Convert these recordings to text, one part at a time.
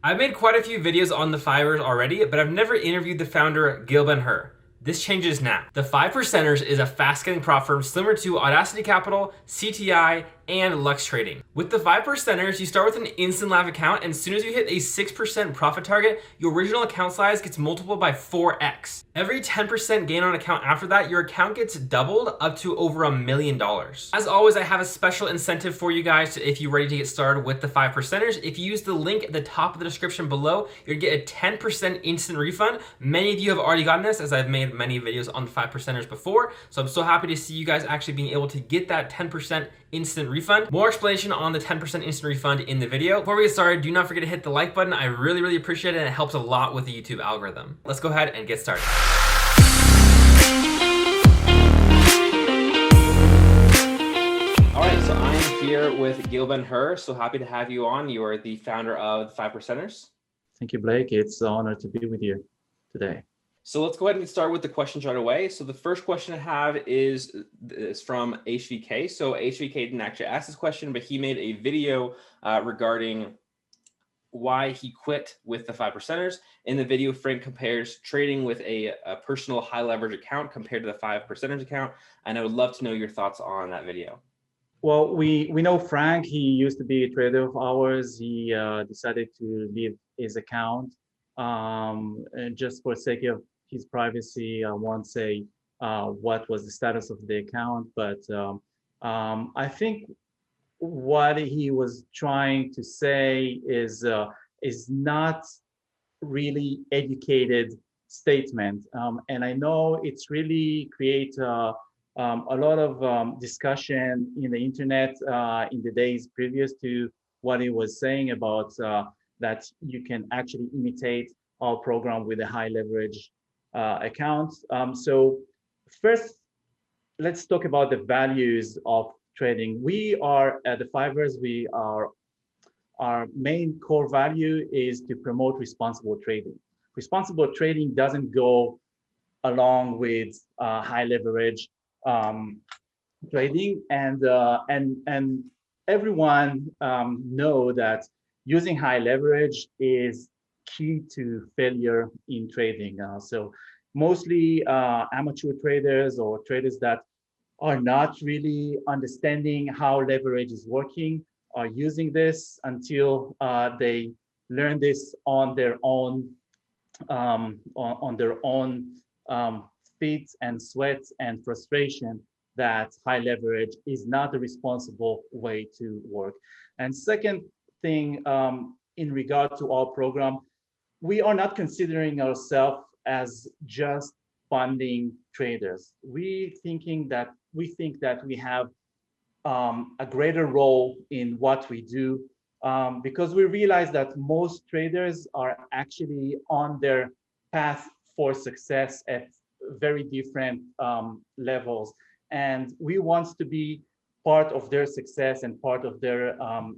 I've made quite a few videos on the Fivers already, but I've never interviewed the founder, Gil Ben Hur. This changes now. The 5%ers is a fast-scaling prop firm similar to Audacity Capital, CTI, and Lux Trading. With the 5%ers, you start with an instant live account, and as soon as you hit a 6% profit target, your original account size gets multiplied by 4x. Every 10% gain on account after that, your account gets doubled up to over $1 million. As always, I have a special incentive for you guys if you're ready to get started with the 5%ers. If you use the link at the top of the description below, you're gonna get a 10% instant refund. Many of you have already gotten this, as I've made many videos on the 5%ers before. So I'm so happy to see you guys actually being able to get that 10% instant refund. More explanation on the 10% instant refund in the video. Before we get started, do not forget to hit the like button. I really appreciate it, and it helps a lot with the YouTube algorithm. Let's go ahead and get started. All right, so I'm here with Gil Ben Hur. So happy to have you on. You are the founder of the 5%ers. Thank you, Blake. It's an honor to be with you today. So let's go ahead and start with the questions right away. So the first question I have is from HVK. So HVK didn't actually ask this question, but he made a video regarding why he quit with the 5%ers. In the video, Frank compares trading with a personal high leverage account compared to the 5%ers account. And I would love to know your thoughts on that video. Well, we know Frank. He used to be a trader of ours. He decided to leave his account. And just for sake of his privacy, I won't say what was the status of the account, but I think what he was trying to say is not really educated statement, and I know it's really create a lot of discussion in the internet in the days previous to what he was saying about that you can actually imitate our program with a high leverage account. So first, let's talk about the values of trading. We are at the Fivers, our main core value is to promote responsible trading. Responsible trading doesn't go along with high leverage trading, and everyone know that using high leverage is key to failure in trading. So mostly amateur traders or traders that are not really understanding how leverage is working are using this until they learn this on their own feet and sweat and frustration that high leverage is not a responsible way to work. And second thing, in regard to our program, we are not considering ourselves as just funding traders. We think that we have a greater role in what we do, because we realize that most traders are actually on their path for success at very different levels, and we want to be part of their success and part of their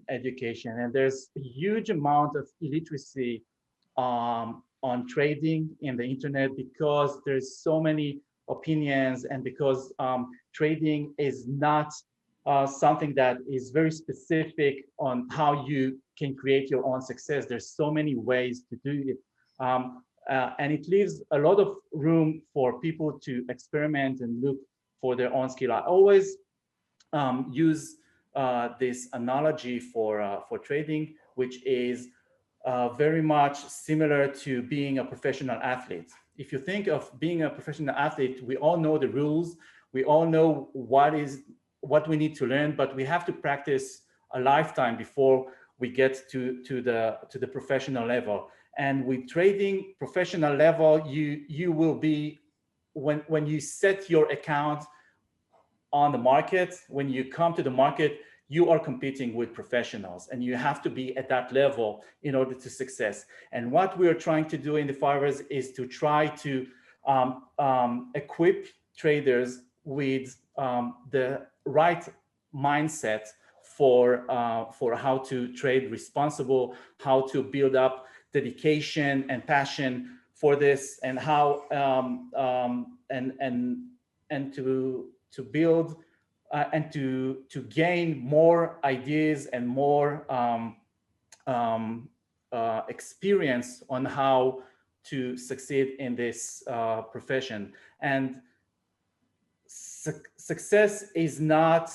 education. And there's a huge amount of illiteracy on trading in the internet because there's so many opinions, and because trading is not something that is very specific on how you can create your own success. There's so many ways to do it. And it leaves a lot of room for people to experiment and look for their own skill. I always use this analogy for trading, which is very much similar to being a professional athlete. If you think of being a professional athlete, we all know the rules. We all know what we need to learn, but we have to practice a lifetime before we get to the professional level. And with trading professional level, you will be, when you set your account on the market, when you come to the market, you are competing with professionals, and you have to be at that level in order to success. And what we are trying to do in the Fivers is to try to equip traders with the right mindset for how to trade responsible, how to build up dedication and passion for this, and how and to build and to gain more ideas and more experience on how to succeed in this profession. And success is not,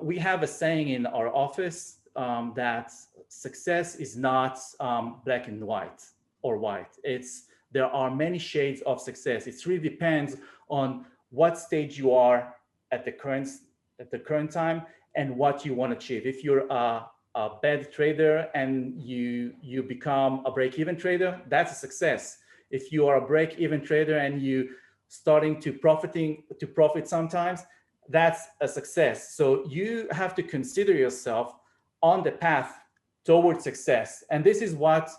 we have a saying in our office that success is not black and white or white. There are many shades of success. It really depends on what stage you are at the current time and what you want to achieve. If you're a bad trader and you become a break-even trader, that's a success. If you are a break-even trader and you starting to profit sometimes, that's a success. So you have to consider yourself on the path towards success. And this is what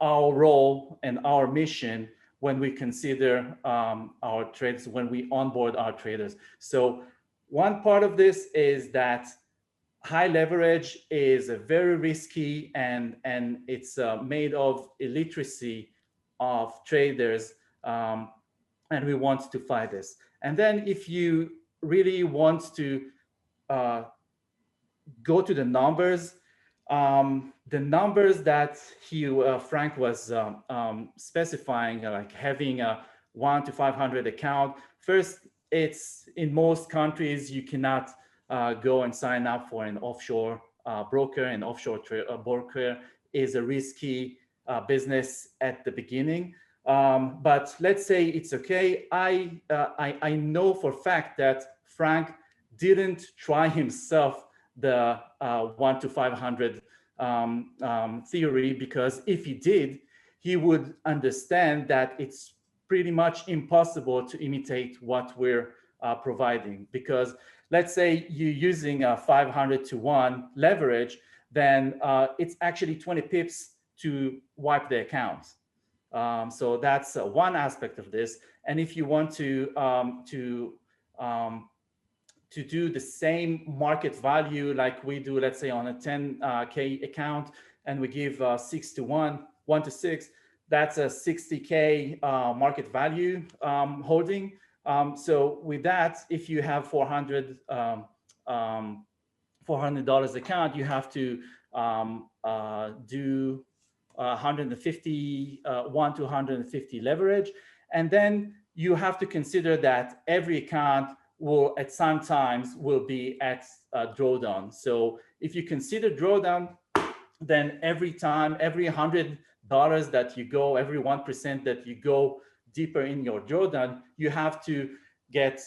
our role and our mission when we consider our traders, when we onboard our traders. So one part of this is that high leverage is a very risky and it's made of illiteracy of traders. And we want to fight this. And then if you really want to go to the numbers that Frank was specifying, like having a 1 to 500 account. First, it's in most countries you cannot go and sign up for an offshore broker. An offshore broker is a risky business at the beginning. But let's say it's okay. I know for a fact that Frank didn't try himself the 1 to 500 theory, because if he did, he would understand that it's pretty much impossible to imitate what we're providing. Because let's say you're using a 500 to 1 leverage, then it's actually 20 pips to wipe the account. So that's one aspect of this. And if you want to do the same market value like we do, let's say on a 10K account, and we give 6 to 1, 1 to 6, that's a 60K market value holding. So with that, if you have $400 account, you have to do 150, 1 to 150 leverage. And then you have to consider that every account will at some times will be at drawdown. So if you consider drawdown, then every time, every $100 that you go, every 1% that you go deeper in your drawdown, you have to get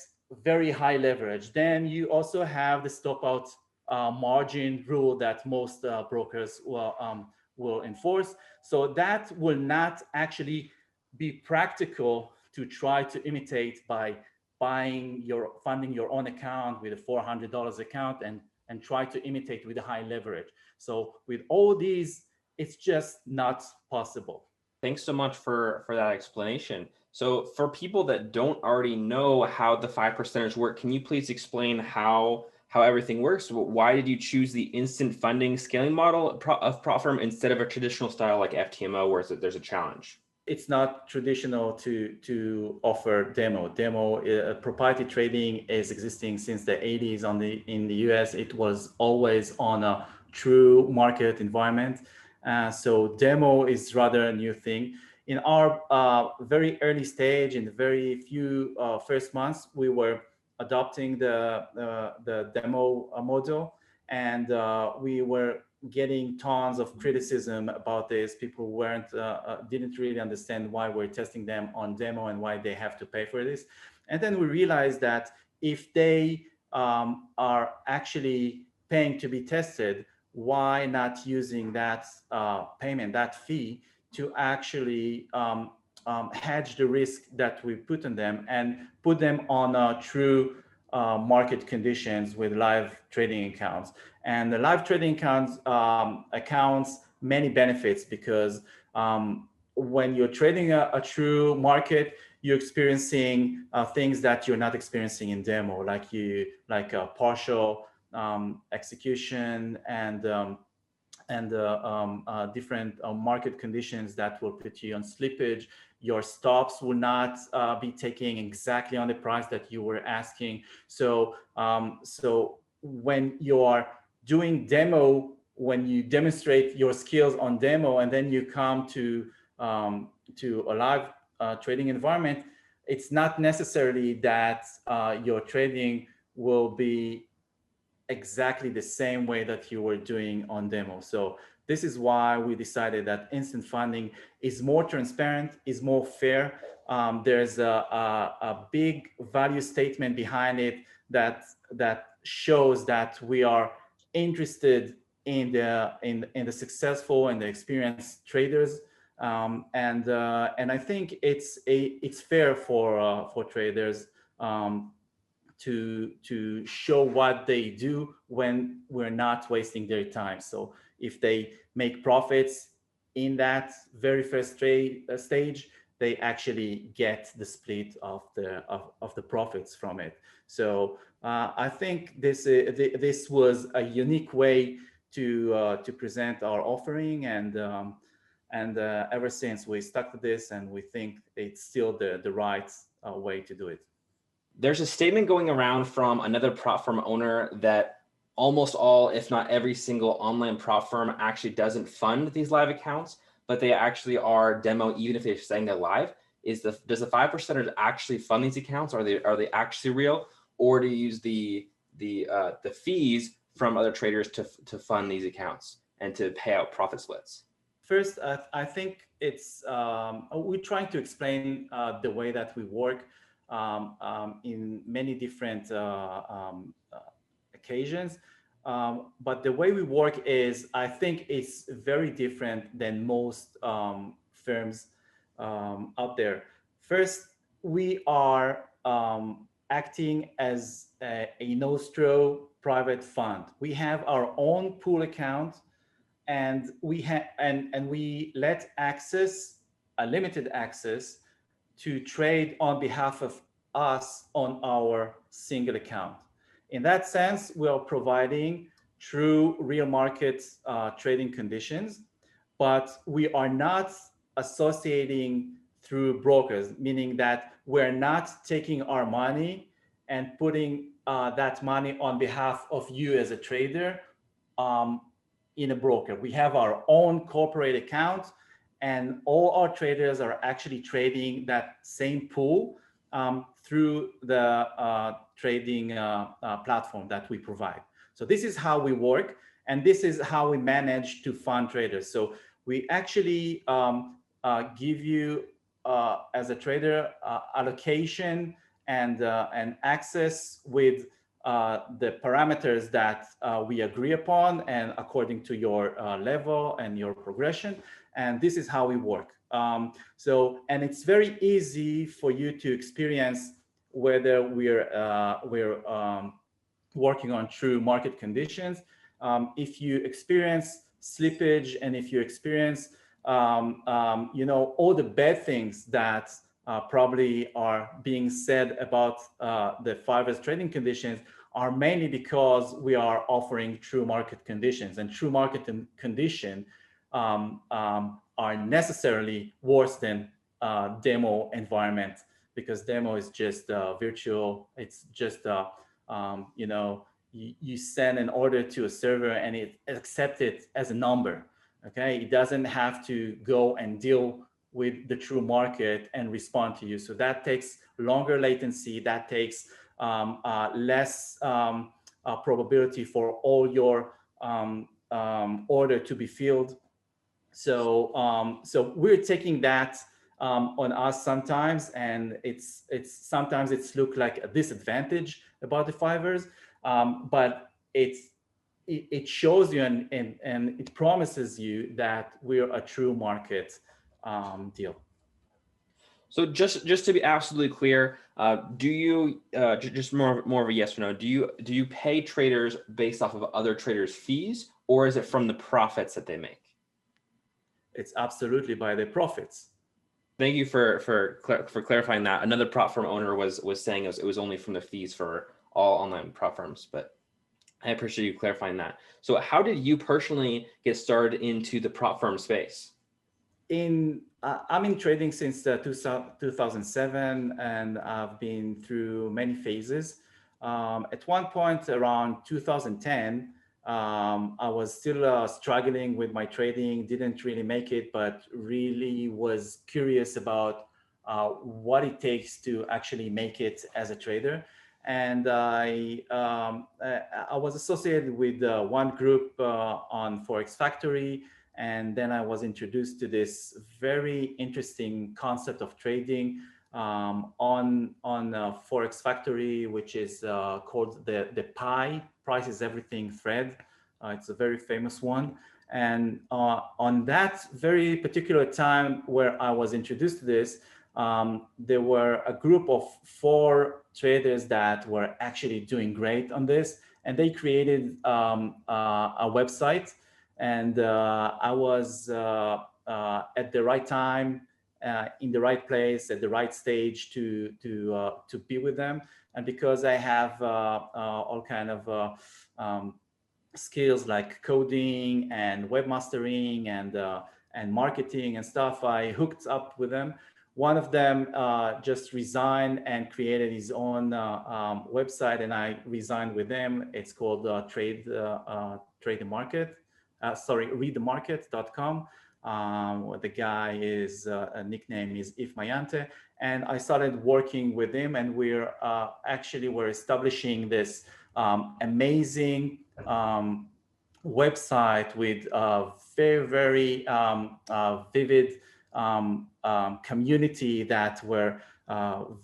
very high leverage. Then you also have the stop out margin rule that most brokers will enforce. So that will not actually be practical to try to imitate by funding your own account with a $400 account and try to imitate with a high leverage. So with all these, it's just not possible. Thanks so much for that explanation. So for people that don't already know how the 5%ers work, can you please explain how everything works? Why did you choose the instant funding scaling model of PropFirm instead of a traditional style like FTMO where there's a challenge? It's not traditional to offer demo. Proprietary trading is existing since the 80s in the US. It was always on a true market environment. So demo is rather a new thing. In our very early stage, in the very few first months, we were adopting the demo model, and we were getting tons of criticism about this. People didn't really understand why we're testing them on demo and why they have to pay for this. And then we realized that if they are actually paying to be tested, why not using that payment, that fee, to actually hedge the risk that we put on them and put them on true market conditions with live trading accounts. And the live trading accounts many benefits, because when you're trading a true market, you're experiencing things that you're not experiencing in demo, like a partial execution and different market conditions that will put you on slippage. Your stops will not be taking exactly on the price that you were asking. So when you are doing demo when you demonstrate your skills on demo and then you come to a live trading environment, it's not necessarily that your trading will be exactly the same way that you were doing on demo. So this is why we decided that instant funding is more transparent, is more fair. There's a big value statement behind it that shows that we are interested in the successful and the experienced traders. And I think it's fair for traders to show what they do when we're not wasting their time. So if they make profits in that very first trade stage, they actually get the split of the profits from it. So I think this was a unique way to present our offering, and ever since we stuck to this, and we think it's still the right way to do it. There's a statement going around from another prop firm owner that almost all, if not every single online prop firm actually doesn't fund these live accounts, but they actually are demo even if they're saying they're live. Does the 5%ers actually fund these accounts? Are they actually real, or do you use the fees from other traders to fund these accounts and to pay out profit splits? First, I think we're trying to explain the way that we work in many different occasions. But the way we work is, I think it's very different than most firms out there. First, we are acting as a nostro private fund. We have our own pool account, and we let limited access to trade on behalf of us on our single account. In that sense, we are providing true real market trading conditions, but we are not associating through brokers, meaning that we're not taking our money and putting that money on behalf of you as a trader in a broker. We have our own corporate account, and all our traders are actually trading that same pool through the trading platform that we provide. So this is how we work, and this is how we manage to fund traders. So we actually give you, as a trader, allocation and access with the parameters that we agree upon, and according to your level and your progression. And this is how we work. And it's very easy for you to experience whether we're working on true market conditions. If you experience slippage, and if you experience all the bad things that probably are being said about the Fiverr's trading conditions, are mainly because we are offering true market conditions, and true market condition are necessarily worse than demo environment, because demo is just virtual. It's just you send an order to a server and it accepts it as a number. Okay, it doesn't have to go and deal with the true market and respond to you. So that takes longer latency. That takes less probability for all your order to be filled. So we're taking that on us sometimes, and it's sometimes it's look like a disadvantage about the Fiverrs, but it shows you and it promises you that we're a true market deal. So just to be absolutely clear, do you just more of a yes or no? Do you pay traders based off of other traders' fees, or is it from the profits that they make? It's absolutely by the profits. Thank you for clarifying that. Another prop firm owner was saying it was only from the fees for all online prop firms, but I appreciate you clarifying that. So how did you personally get started into the prop firm space? I'm in trading since 2007, and I've been through many phases. At one point around 2010, I was still struggling with my trading, didn't really make it, but really was curious about what it takes to actually make it as a trader. And I was associated with one group on Forex Factory, and then I was introduced to this very interesting concept of trading on Forex Factory, which is called the PI, Price is Everything thread. It's a very famous one. And on that very particular time where I was introduced to this, there were a group of 4 traders that were actually doing great on this, and they created a website. And I was at the right time, in the right place, at the right stage to be with them. And because I have all kind of skills like coding and webmastering and marketing and stuff, I hooked up with them. One of them just resigned and created his own website, and I resigned with him. It's called Trade the Market. Readthemarket.com. The guy is a nickname is If Mayante, and I started working with him, and we're establishing this amazing website with a very vivid community that were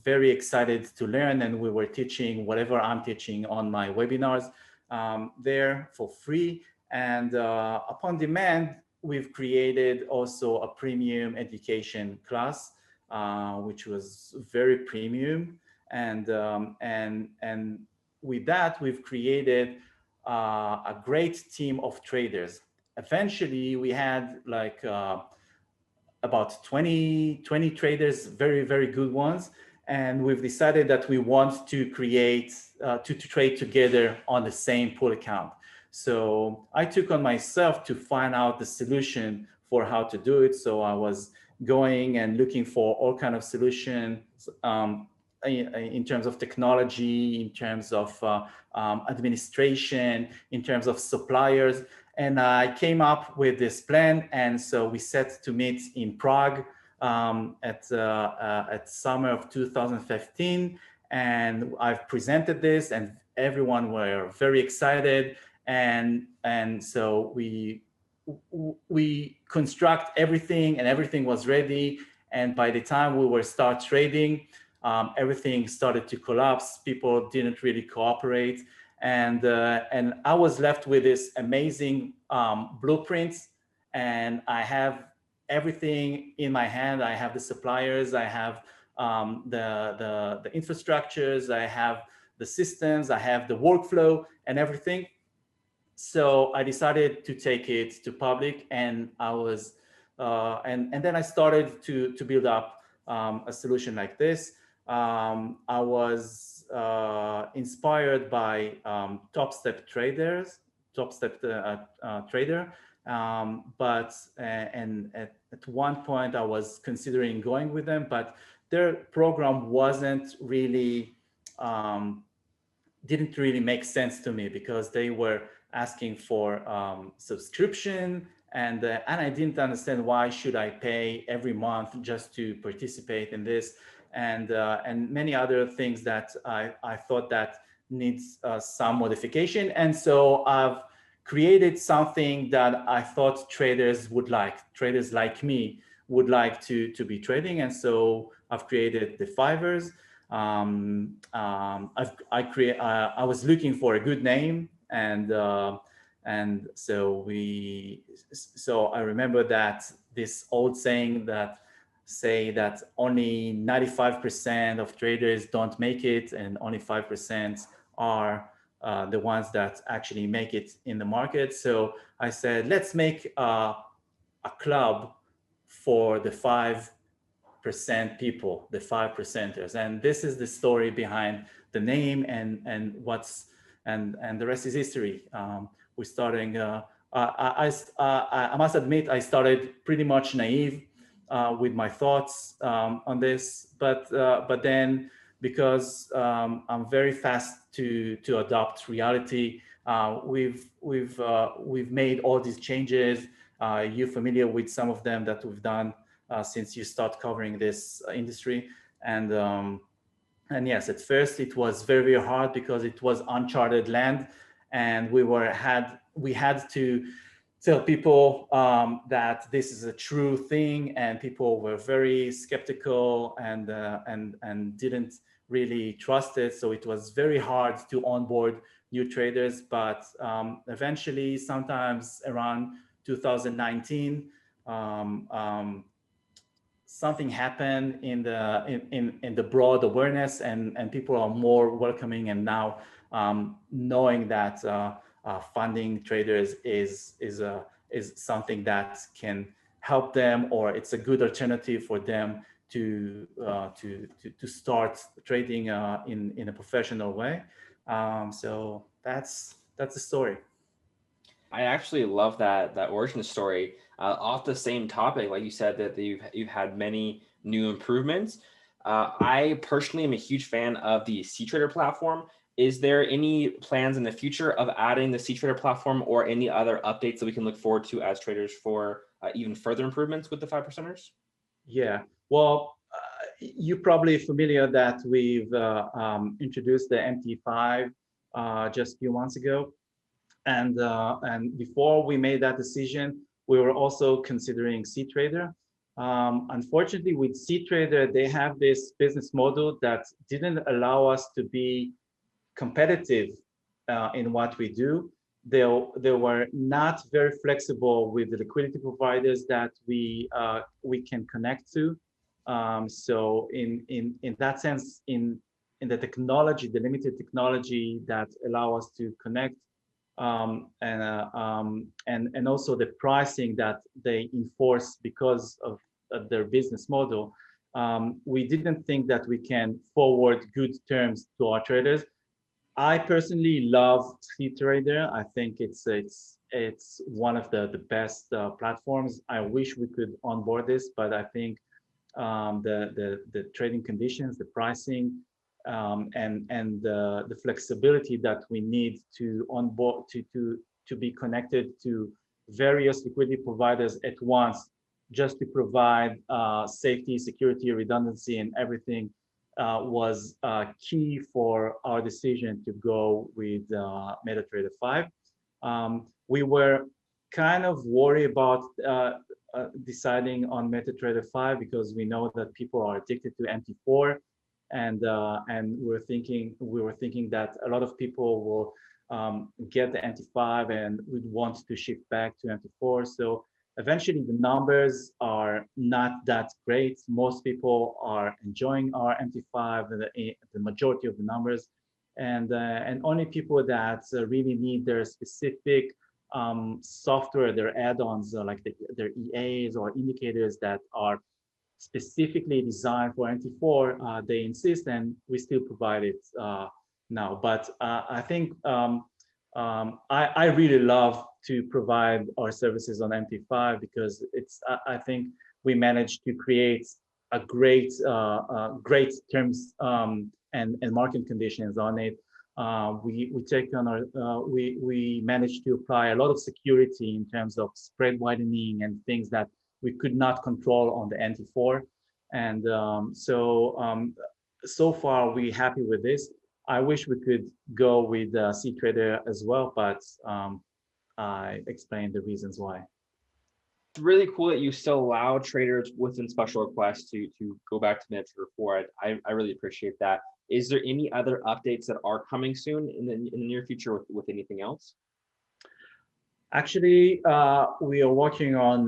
very excited to learn, and we were teaching whatever I'm teaching on my webinars there for free. And upon demand, we've created also a premium education class, which was very premium. And with that, we've created a great team of traders. Eventually, we had like about 20 traders, very good ones. And we've decided that we want to create, to trade together on the same pool account. So I took on myself to find out the solution for how to do it. So I was going and looking for all kind of solutions in terms of technology, in terms of administration, in terms of suppliers. And I came up with this plan. And so we set to meet in Prague at summer of 2015. And I've presented this, and everyone were very excited. And so we construct everything, and everything was ready. And by the time we were start trading, everything started to collapse. People didn't really cooperate. And I was left with this amazing blueprint, and I have everything in my hand. I have the suppliers, I have the infrastructures, I have the systems, I have the workflow and everything. So I decided to take it to public, and I was and then I started to build up a solution like this. I was inspired by Top Step Trader, but and at one point I was considering going with them, but their program wasn't really didn't really make sense to me, because they were asking for subscription, and I didn't understand why should I pay every month just to participate in this, and many other things that I thought that needs some modification. And so I've created something that I thought traders like me would like to be trading. And so I've created the Fivers. I was looking for a good name, and so I remember that this old saying that say that only 95% of traders don't make it, and only 5% are the ones that actually make it in the market. So I said, let's make a club for the 5% people, the 5%ers. And this is the story behind the name, and the rest is history. We're starting, I must admit, I started pretty much naive with my thoughts on this, but then because I'm very fast to adopt reality, We've made all these changes. You're familiar with some of them that we've done since you start covering this industry. And yes, at first it was very, very hard because it was uncharted land, and we had to tell people that this is a true thing, and people were very skeptical and didn't really trust it. So it was very hard to onboard new traders. But eventually, sometimes around 2019, um, um, something happened in the broad awareness, and people are more welcoming, and now knowing that funding traders is something that can help them, or it's a good alternative for them to start trading in a professional way. So that's the story. I actually love that origin story. Off the same topic, like you said, that you've had many new improvements. I personally am a huge fan of the cTrader platform. Is there any plans in the future of adding the cTrader platform or any other updates that we can look forward to as traders for even further improvements with the 5%ers? Yeah, well, you're probably familiar that we've introduced the MT5 just a few months ago, and before we made that decision, we were also considering cTrader. Unfortunately, with cTrader, they have this business model that didn't allow us to be competitive in what we do. They were not very flexible with the liquidity providers that we can connect to. So in that sense, in the technology, the limited technology that allow us to connect, and also the pricing that they enforce because of their business model, we didn't think that we can forward good terms to our traders. I personally love cTrader. I think it's one of the best platforms. I wish we could onboard this, but I think the trading conditions, the pricing, and the flexibility that we need to onboard to be connected to various liquidity providers at once, just to provide safety, security, redundancy, and everything, was key for our decision to go with MetaTrader 5. We were kind of worried about deciding on MetaTrader 5 because we know that people are addicted to MT4, and we were thinking that a lot of people will get the MT5 and would want to shift back to MT4. So eventually the numbers are not that great. Most people are enjoying our MT5, the majority of the numbers, and only people that really need their specific software, their add-ons, like their EAs or indicators that are specifically designed for MT4, they insist, and we still provide it now. But I think I really love to provide our services on MT5 because I think we managed to create a great terms and market conditions on it. We managed to apply a lot of security in terms of spread widening and things that we could not control on the MT4. And so far we're happy with this. I wish we could go with cTrader as well, but I explained the reasons why. It's really cool that you still allow traders within special requests to go back to MetaTrader 4. I really appreciate that. Is there any other updates that are coming soon in the near future with anything else? Actually, we are working on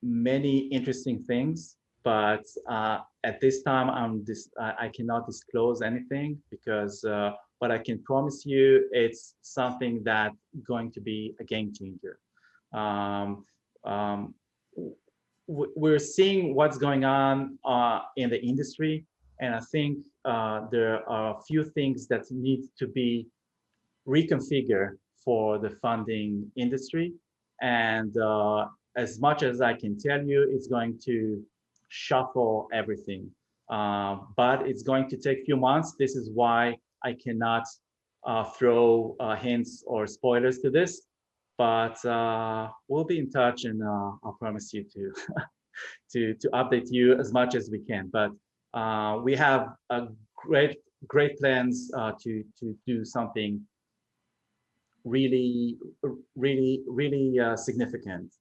many interesting things, but at this time, I cannot disclose anything because, but I can promise you, it's something that going to be a game changer. We're seeing what's going on in the industry, and I think there are a few things that need to be reconfigured for the funding industry. And as much as I can tell you, it's going to shuffle everything. But it's going to take a few months. This is why I cannot throw hints or spoilers to this, but we'll be in touch, and I'll promise you to to update you as much as we can. But we have a great plans to do something really significant.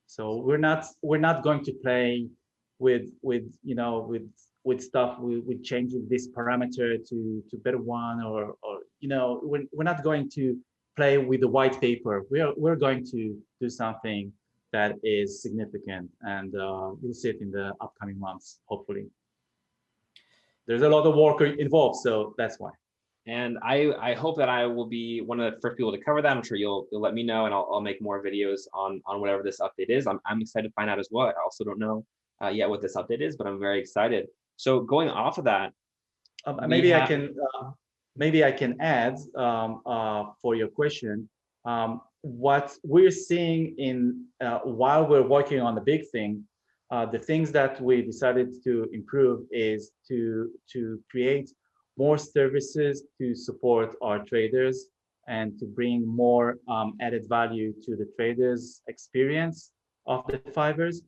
So we're not going to play with with stuff with changing this parameter to better one, or we're not going to play with the white paper. We're going to do something that is significant, and you'll see it in the upcoming months, hopefully. There's a lot of work involved, so that's why. And I hope that I will be one of the first people to cover that. I'm sure you'll let me know, and I'll make more videos on whatever this update is. I'm excited to find out as well. I also don't know yet what this update is, but I'm very excited. So going off of that, maybe I can add for your question. What we're seeing in while we're working on the big thing, the things that we decided to improve is to create more services to support our traders and to bring more added value to the traders' experience of the fibers.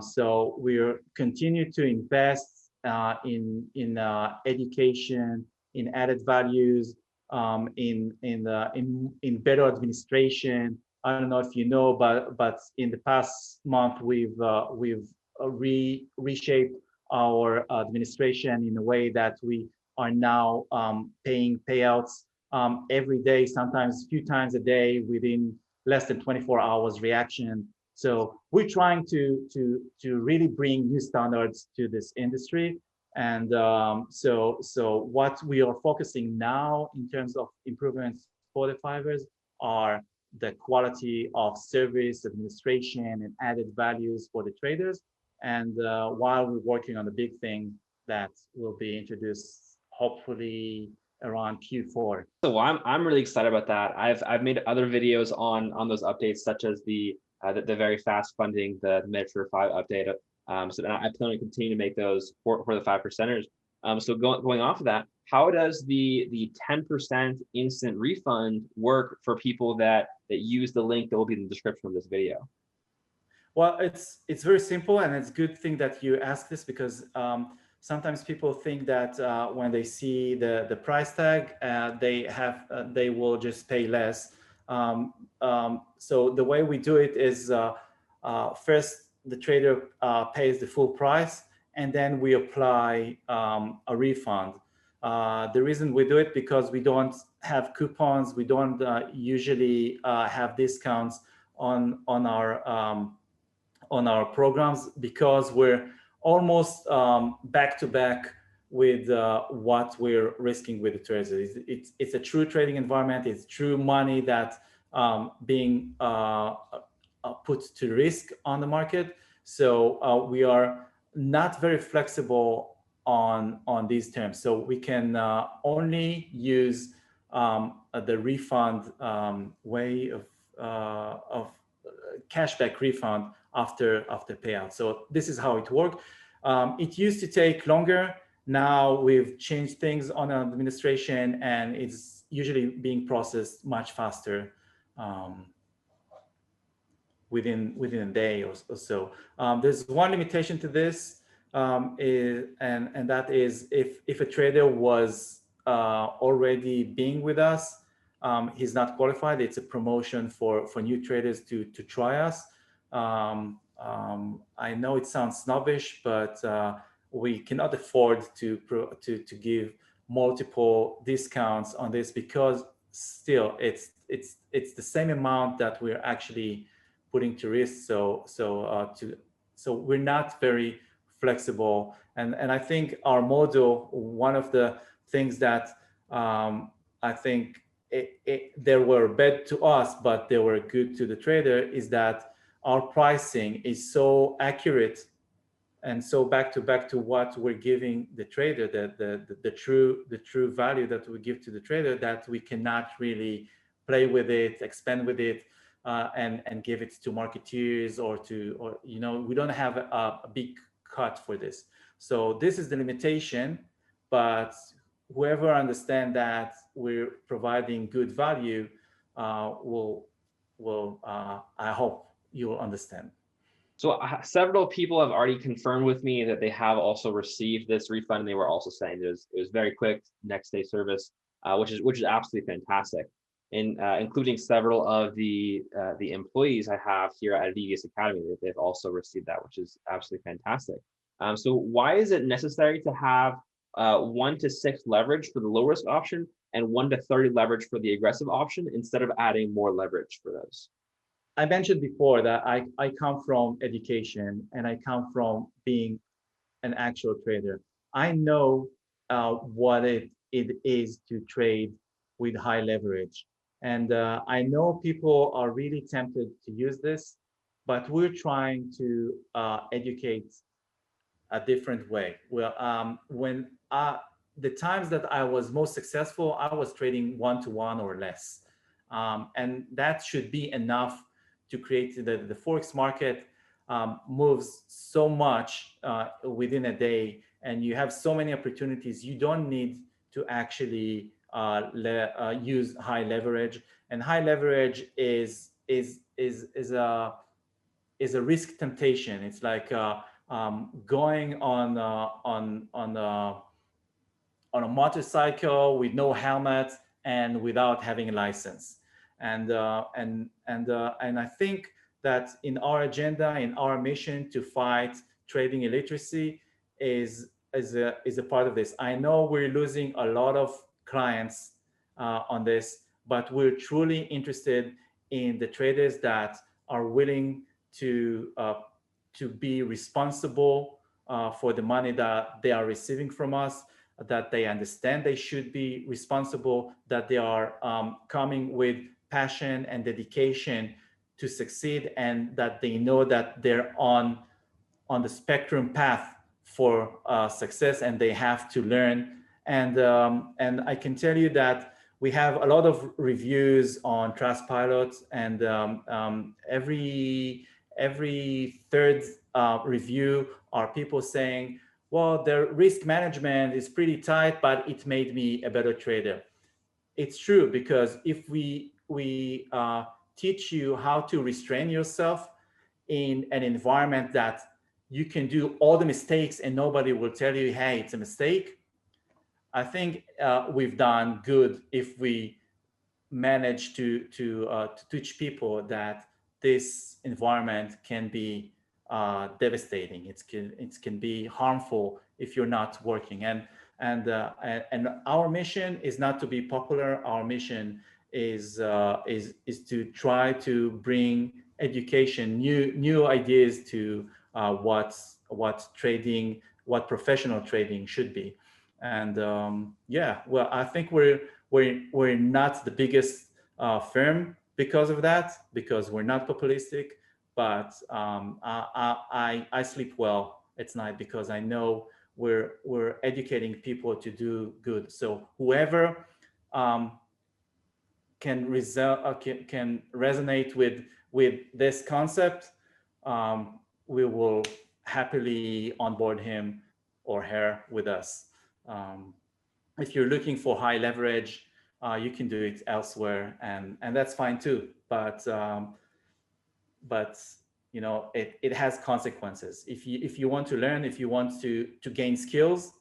So we're continue to invest in education, in added values, in better administration. I don't know if you know, but in the past month we've reshaped our administration in a way that we are now paying payouts every day, sometimes a few times a day within less than 24 hours reaction. So we're trying to really bring new standards to this industry. And so what we are focusing now in terms of improvements for the fibers are the quality of service, administration, and added values for the traders. And while we're working on the big thing that will be introduced hopefully around Q4. So I'm really excited about that. I've made other videos on those updates, such as the very fast funding, the Measure 5 update. So I plan to continue to make those for the 5%ers. So going off of that, how does the 10% instant refund work for people that use the link that will be in the description of this video? Well, it's very simple, and it's a good thing that you ask this, because sometimes people think that when they see the price tag, they will just pay less. So the way we do it is first the trader pays the full price, and then we apply a refund. The reason we do it because we don't have coupons, we don't usually have discounts on our programs, because we're almost back to back with what we're risking with the traders. It's a true trading environment. It's true money that being put to risk on the market. So we are not very flexible on these terms. So we can only use the refund way of cashback refund after payout. So this is how it works. It used to take longer. Now we've changed things on administration, and it's usually being processed much faster within a day or so. There's one limitation to this, and that is if a trader was already being with us, he's not qualified. It's a promotion for new traders to try us. I know it sounds snobbish, but we cannot afford to give multiple discounts on this, because still it's the same amount that we're actually putting to risk. So we're not very flexible, and I think our model, one of the things that I think they were bad to us, but they were good to the trader, is that our pricing is so accurate and so back to what we're giving the trader, the true value that we give to the trader, that we cannot really play with it, expand with it, and give it to marketeers or we don't have a big cut for this. So this is the limitation, but whoever understand that we're providing good value will I hope you will understand. So several people have already confirmed with me that they have also received this refund, and they were also saying it was very quick, next day service, which is absolutely fantastic. And including several of the employees I have here at VGS Academy, that they've also received that, which is absolutely fantastic. So why is it necessary to have 1 to 6 leverage for the low risk option and 1 to 30 leverage for the aggressive option instead of adding more leverage for those? I mentioned before that I come from education and I come from being an actual trader. I know what it is to trade with high leverage. And I know people are really tempted to use this, but we're trying to educate a different way. Well, when the times that I was most successful, I was trading 1-to-1 or less. And that should be enough to create the Forex market moves so much within a day, and you have so many opportunities. You don't need to actually use high leverage, and high leverage is a risk temptation. It's like going on a motorcycle with no helmet and without having a license. And I think that in our agenda, in our mission to fight trading illiteracy, is a part of this. I know we're losing a lot of clients on this, but we're truly interested in the traders that are willing to be responsible for the money that they are receiving from us, that they understand they should be responsible, that they are coming with passion and dedication to succeed, and that they know that they're on the spectrum path for success, and they have to learn. And I can tell you that we have a lot of reviews on Trustpilot, and every third review are people saying, well, the risk management is pretty tight, but it made me a better trader. It's true, because if we teach you how to restrain yourself in an environment that you can do all the mistakes and nobody will tell you, hey, it's a mistake, I think we've done good if we manage to teach people that this environment can be devastating. It can be harmful if you're not working. And our mission is not to be popular. Our mission is to try to bring education, new ideas to what trading, what professional trading should be. And yeah, well, I think we're not the biggest firm because of that, because we're not populistic, but I sleep well at night because I know we're educating people to do good. So whoever can resonate with this concept, we will happily onboard him or her with us. Um, if you're looking for high leverage, you can do it elsewhere, and that's fine too. But it has consequences. If you want to learn, if you want to gain skills,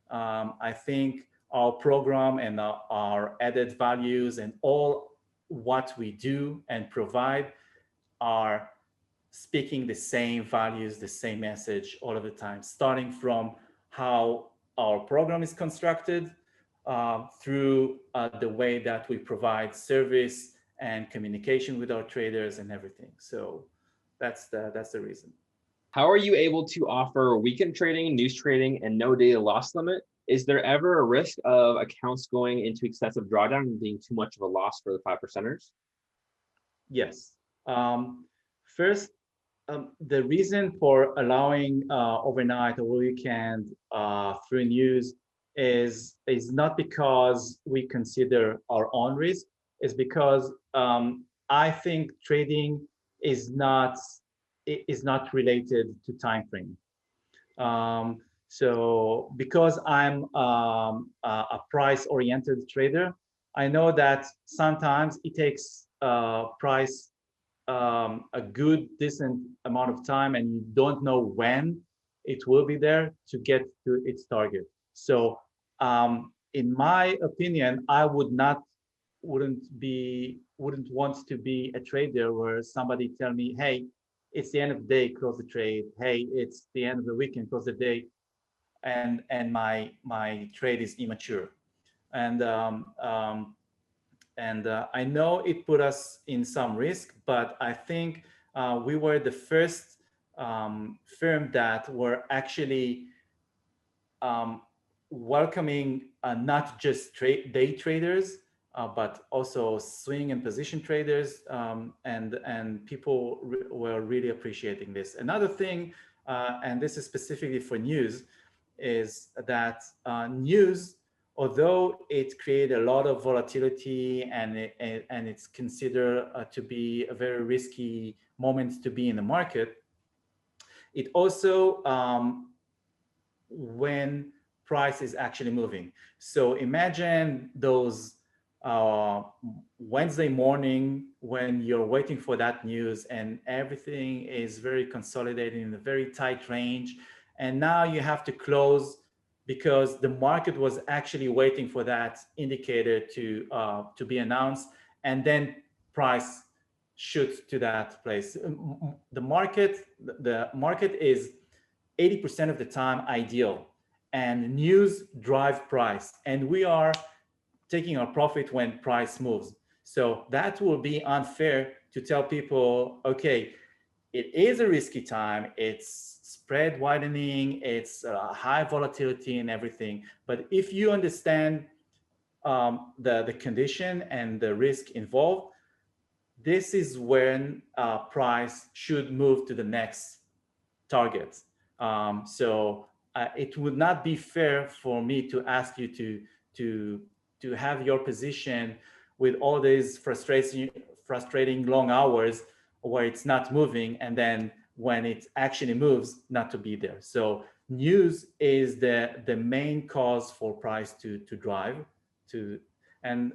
I think our program and our added values and all what we do and provide are speaking the same values, the same message all of the time, starting from how our program is constructed, through the way that we provide service and communication with our traders and everything. So that's the reason. How are you able to offer weekend trading, news trading, and no daily loss limit? Is there ever a risk of accounts going into excessive drawdown and being too much of a loss for the 5%ers? Yes. First, the reason for allowing overnight or weekend through news is not because we consider our own risk. It's because I think trading is not related to time frame. So because I'm a price-oriented trader, I know that sometimes it takes price a good, decent amount of time, and you don't know when it will be there to get to its target. So, in my opinion, I wouldn't want to be a trader where somebody tell me, "Hey, it's the end of the day, close the trade. Hey, it's the end of the weekend, close the day," and my trade is immature. And I know it put us in some risk, but I think we were the first firm that were actually welcoming not just day traders, but also swing and position traders, and people were really appreciating this. Another thing, and this is specifically for news, is that news, although it created a lot of volatility and it's considered to be a very risky moment to be in the market, it also when price is actually moving. So imagine those Wednesday morning when you're waiting for that news and everything is very consolidated in a very tight range. And now you have to close because the market was actually waiting for that indicator to be announced. And then price shoots to that place. The market is 80% of the time ideal, and news drive price, and we are taking our profit when price moves. So that will be unfair to tell people, okay, it is a risky time, it's spread widening, it's high volatility and everything, but if you understand the condition and the risk involved, this is when price should move to the next target. So it would not be fair for me to ask you to to have your position with all these frustrating long hours where it's not moving, and then when it actually moves, not to be there. So news is the main cause for price to drive to. And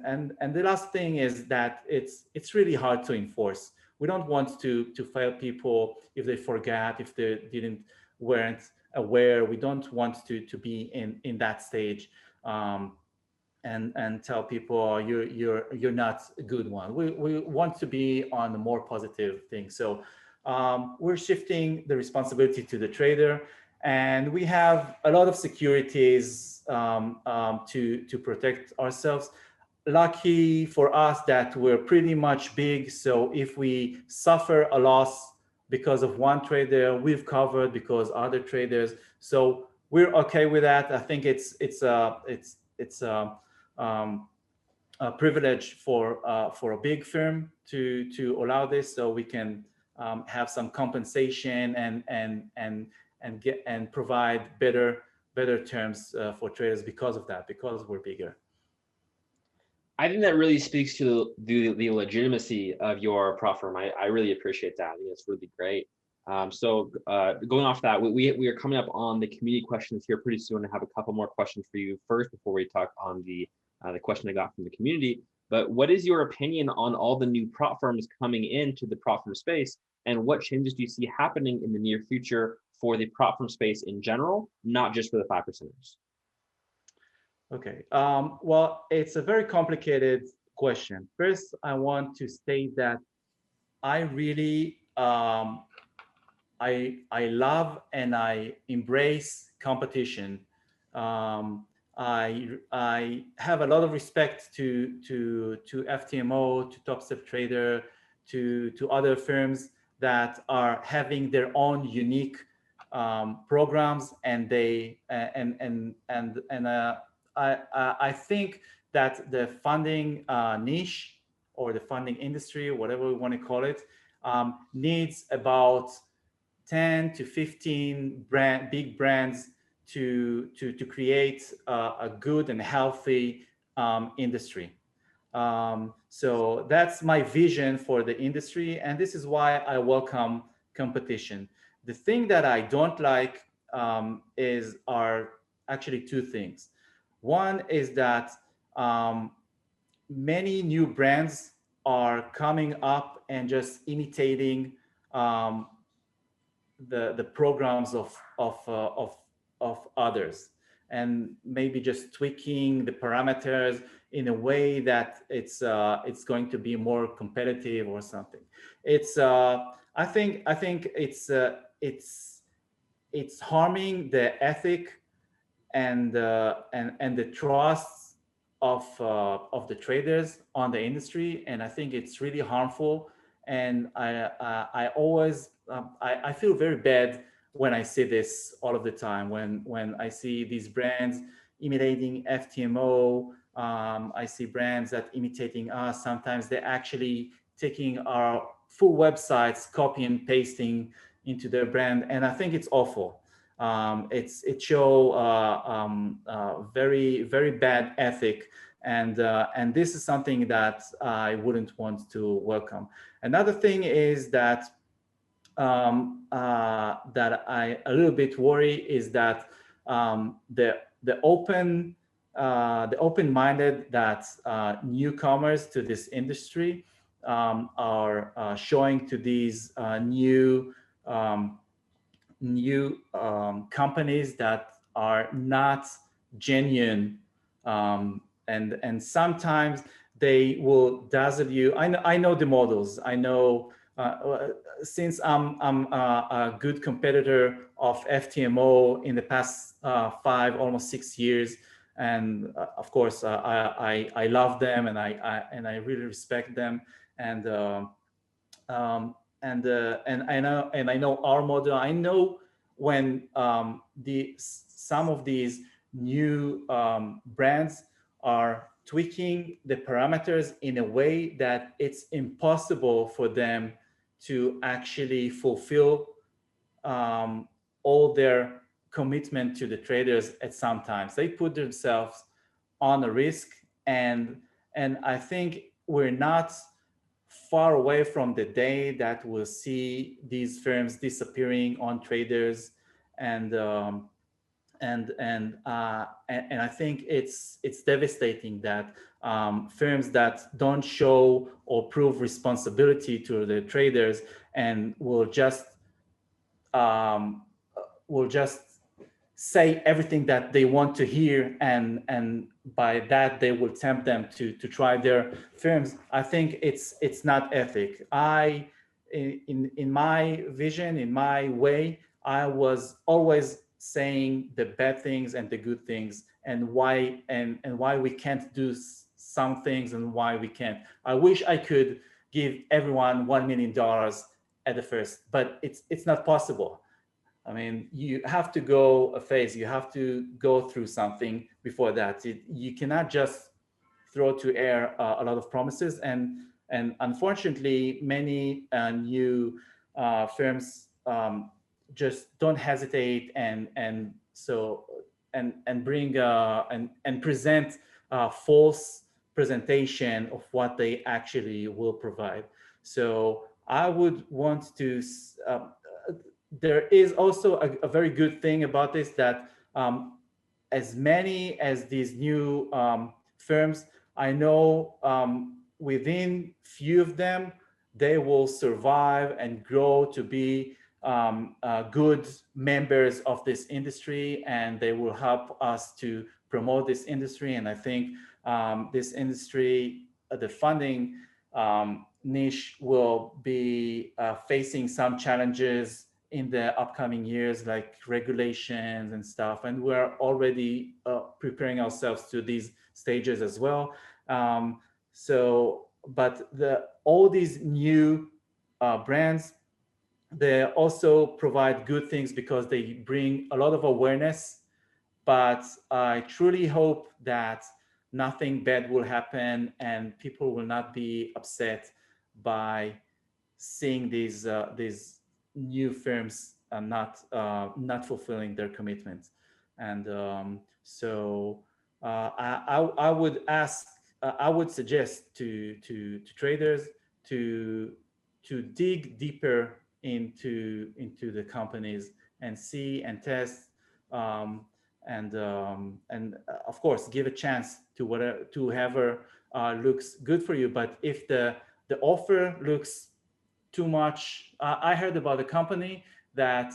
the last thing is that it's really hard to enforce. We don't want to fail people if they forgot, if they weren't aware. We don't want to be in that stage, and tell people, oh, you're not a good one. We want to be on the more positive thing. So we're shifting the responsibility to the trader, and we have a lot of securities to protect ourselves. Lucky for us that we're pretty much big, so if we suffer a loss because of one trader, we've covered because other traders. So we're okay with that. I think it's a privilege for a big firm to allow this, so we can have some compensation and provide better terms for traders because of that, because we're bigger. I think that really speaks to the legitimacy of your prop firm. I really appreciate that. I think it's really great. So going off that, we are coming up on the community questions here pretty soon. I have a couple more questions for you first before we talk on the question I got from the community. But what is your opinion on all the new prop firms coming into the prop firm space, and what changes do you see happening in the near future for the prop firm space in general, not just for the 5%ers? Okay. Well, it's a very complicated question. First, I want to state that I really I love and I embrace competition. I have a lot of respect to FTMO, to Top Step Trader, to other firms that are having their own unique programs, and they I think that the funding niche, or the funding industry, whatever we want to call it, needs about 10 to 15 big brands to create a good and healthy industry. So that's my vision for the industry, and this is why I welcome competition. The thing that I don't like are actually two things. One is that um, many new brands are coming up and just imitating um, the programs of others, and maybe just tweaking the parameters in a way that it's going to be more competitive or something. It's I think it's harming the ethic and the trust of the traders on the industry, and I think it's really harmful. And I always I feel very bad when I see this all of the time. When I see these brands imitating FTMO, I see brands that imitating us. Sometimes they're actually taking our full websites, copy and pasting into their brand, and I think it's awful. It show very bad ethic, and this is something that I wouldn't want to welcome. Another thing is that that I a little bit worry is that the the open-minded that newcomers to this industry are showing to these um, new companies that are not genuine, and sometimes they will dazzle you. I know the models. I know since I'm a good competitor of FTMO in the past 5 almost 6 years, and of course I love them, and I really respect them, and and I know our model. I know when the some of these new brands are tweaking the parameters in a way that it's impossible for them to actually fulfill um, all their commitment to the traders. At some times they put themselves on a risk, and I think we're not far away from the day that we'll see these firms disappearing on traders, and and I think it's devastating that firms that don't show or prove responsibility to the traders and um, will just say everything that they want to hear, and by that they will tempt them to try their firms. I think it's not ethic. In my vision, in my way, I was always saying the bad things and the good things, and why we can't do some things and why we can't. I wish I could give everyone $1 million at the first, but it's not possible. I mean, you have to go a phase, you have to go through something before that. You cannot just throw to air a lot of promises. And unfortunately, many new firms just don't hesitate, and bring and present false presentation of what they actually will provide. So I would want to there is also a very good thing about this, that as many as these new firms, I know within few of them, they will survive and grow to be good members of this industry, and they will help us to promote this industry. And I think this industry, the funding niche, will be facing some challenges in the upcoming years, like regulations and stuff. And we're already preparing ourselves to these stages as well. But all these new brands, they also provide good things because they bring a lot of awareness. But I truly hope that nothing bad will happen and people will not be upset by seeing these new firms not fulfilling their commitments. And I would ask, I would suggest to traders to dig deeper into the companies and see and test, and of course give a chance to whoever looks good for you. But if the offer looks too much, I heard about a company that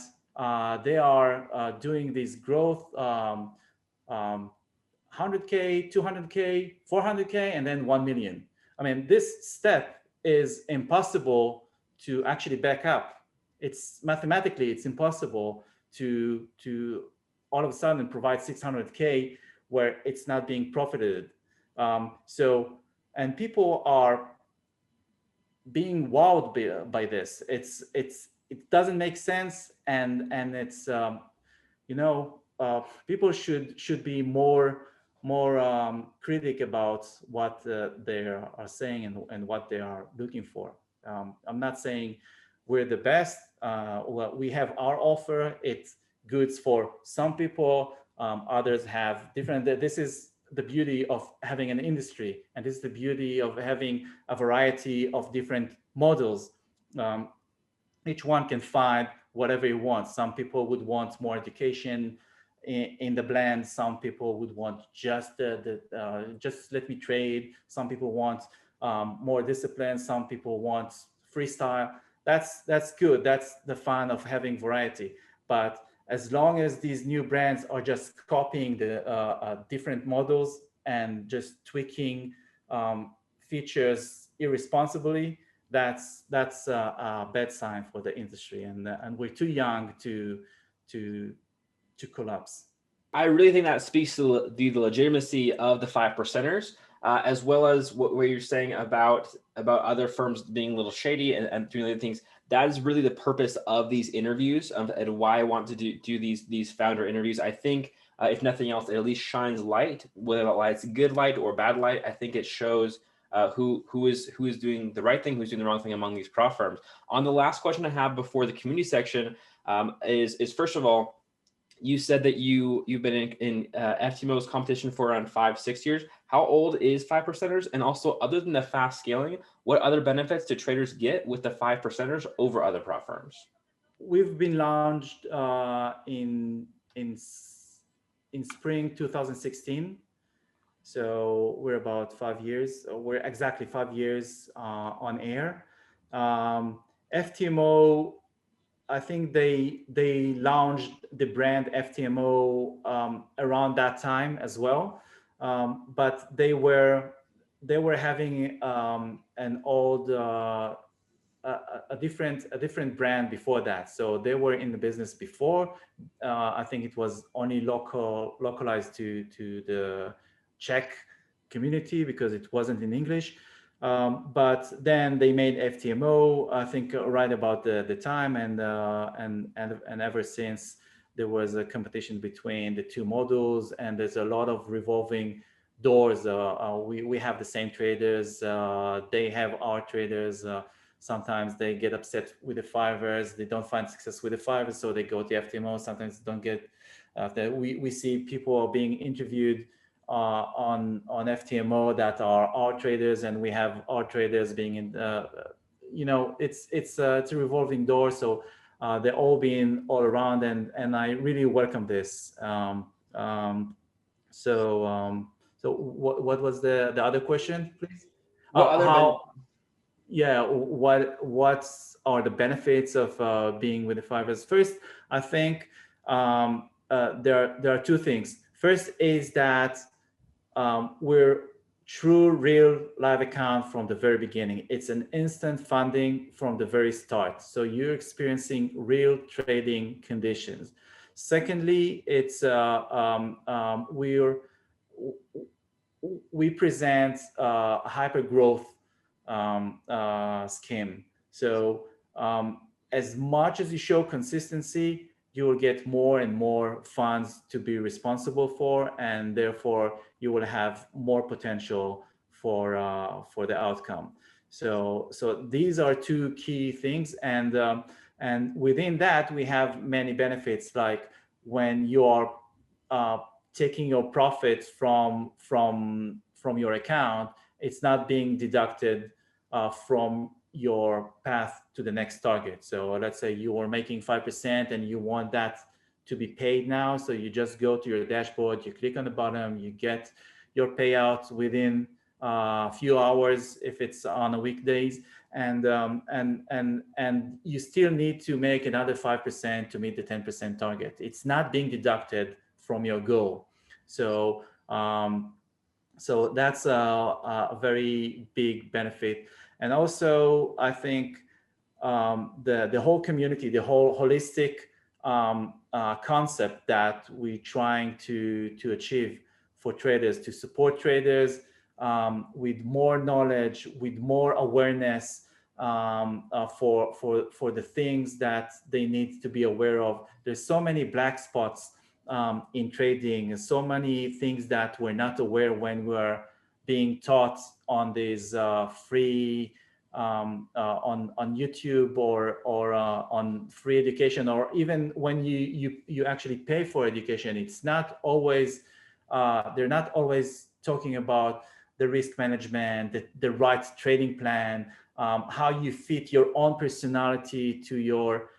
they are doing this growth, 100K, 200K, 400K, and then 1 million. I mean, this step is impossible to actually back up. It's mathematically, it's impossible to all of a sudden provide 600K where it's not being profited. And people are being wowed by this. It doesn't make sense, and it's people should be more critic about what they are saying and what they are looking for. I'm not saying we're the best. Well, we have our offer. It's goods for some people. Others have different. This is the beauty of having an industry, and this is the beauty of having a variety of different models. Each one can find whatever you want. Some people would want more education in the blend. Some people would want just just let me trade. Some people want more discipline. Some people want freestyle. That's good. That's the fun of having variety. But as long as these new brands are just copying the different models and just tweaking features irresponsibly, that's a bad sign for the industry, and we're too young to collapse. I really think that speaks to the legitimacy of the 5%ers, as well as what you're saying about other firms being a little shady and doing other things. That is really the purpose of these interviews, and why I want to do these founder interviews. I think if nothing else, it at least shines light, whether it's good light or bad light. I think it shows who is doing the right thing, who's doing the wrong thing among these prop firms. On the last question I have before the community section is first of all, you said that you've been in FTMO's competition for around 5-6 years. How old is 5%ers? And also, other than the fast scaling, what other benefits do traders get with the 5%ers over other prop firms? We've been launched in spring 2016. So we're about 5 years. We're exactly 5 years on air. FTMO, I think they launched the brand FTMO around that time as well, but they were having an old a different brand before that. So they were in the business before. I think it was only localized to the Czech community because it wasn't in English. But then they made FTMO, I think, right about the time, and ever since there was a competition between the two models, and there's a lot of revolving doors. We have the same traders, they have our traders. Sometimes they get upset with the fivers, they don't find success with the fivers, so they go to FTMO. Sometimes they don't get. We see people are being interviewed on FTMO that are our traders, and we have our traders being in. It's a revolving door, so they're all being all around, and I really welcome this. So what was the other question, please? What are the benefits of being with the fivers? First, I think there are two things. First is that we're true real live account from the very beginning. It's an instant funding from the very start. So you're experiencing real trading conditions. Secondly, it's we present a hyper growth scheme. So as much as you show consistency, you will get more and more funds to be responsible for, and therefore you will have more potential for the outcome. So these are two key things, and within that we have many benefits, like when you are taking your profits from your account, it's not being deducted from your path to the next target. So let's say you are making 5% and you want that to be paid now. So you just go to your dashboard, you click on the bottom, you get your payout within a few hours if it's on a weekdays, and you still need to make another 5% to meet the 10% target. It's not being deducted from your goal. So so that's a very big benefit. And also, I think the whole community, the whole holistic concept that we're trying to achieve for traders, to support traders with more knowledge, with more awareness for the things that they need to be aware of. There's so many black spots in trading, so many things that we're not aware when we're being taught on these free on YouTube or on free education, or even when you actually pay for education. It's not always they're not always talking about the risk management, the right trading plan, how you fit your own personality to your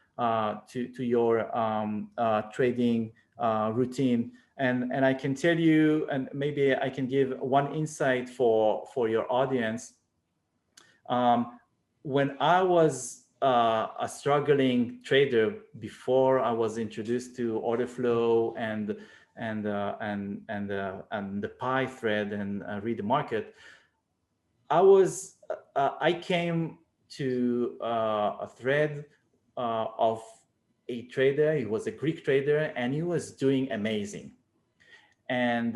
trading routine. And I can tell you, and maybe I can give one insight for your audience. When I was a struggling trader before I was introduced to order flow and the Pi thread and read the market, I came to a thread of a trader. He was a Greek trader, and he was doing amazing. And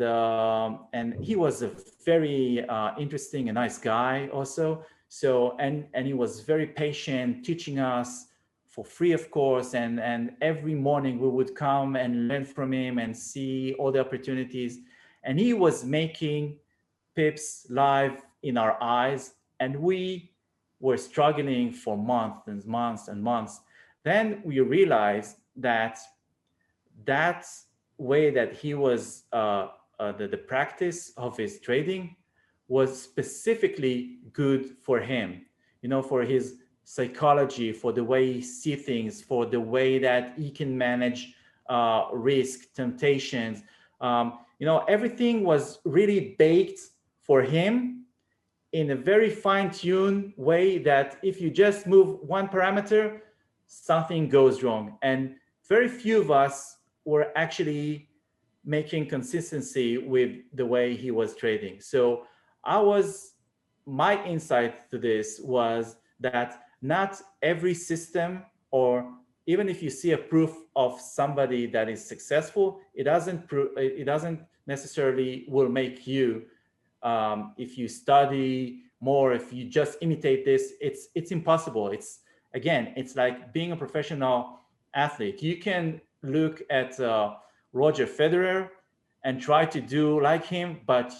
he was a very interesting and nice guy also. So and he was very patient, teaching us for free, of course. And every morning we would come and learn from him and see all the opportunities. And he was making pips live in our eyes, and we were struggling for months and months and months. Then we realized that that way that he was the practice of his trading was specifically good for him, you know, for his psychology, for the way he see things, for the way that he can manage risk, temptations. You know, everything was really baked for him in a very fine-tuned way that if you just move one parameter, something goes wrong. And very few of us were actually making consistency with the way he was trading. So my insight to this was that not every system, or even if you see a proof of somebody that is successful, it doesn't necessarily will make you. If you study more, if you just imitate this, it's impossible. It's like being a professional athlete. You can look at Roger Federer and try to do like him, but